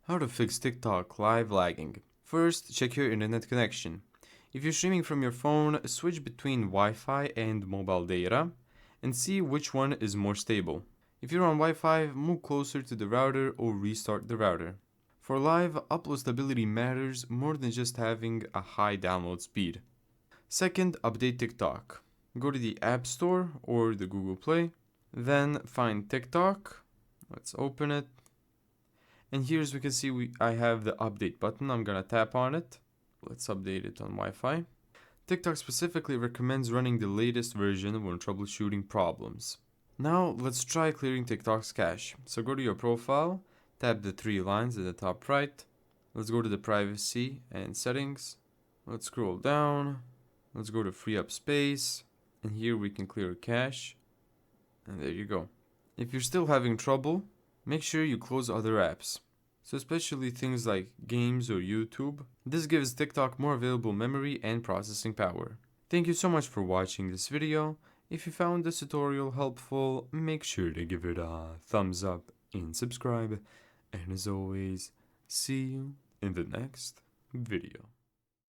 How to fix TikTok live lagging. First, check your internet connection. If you're streaming from your phone, switch between Wi-Fi and mobile data and see which one is more stable. If you're on Wi-Fi, move closer to the router or restart the router. For live, upload stability matters more than just having a high download speed. Second, update TikTok. Go to the App Store or the Google Play, then find TikTok. Let's open it. And here, as we can see, I have the update button. I'm gonna tap on it. Let's update it on Wi-Fi. TikTok specifically recommends running the latest version when troubleshooting problems. Now let's try clearing TikTok's cache. So go to your profile, tap the three lines at the top right. Let's go to the privacy and settings. Let's scroll down. Let's go to free up space. And here we can clear cache. And there you go. If you're still having trouble, make sure you close other apps. So especially things like games or YouTube. This gives TikTok more available memory and processing power. Thank you so much for watching this video. If you found this tutorial helpful, make sure to give it a thumbs up and subscribe. And as always, see you in the next video.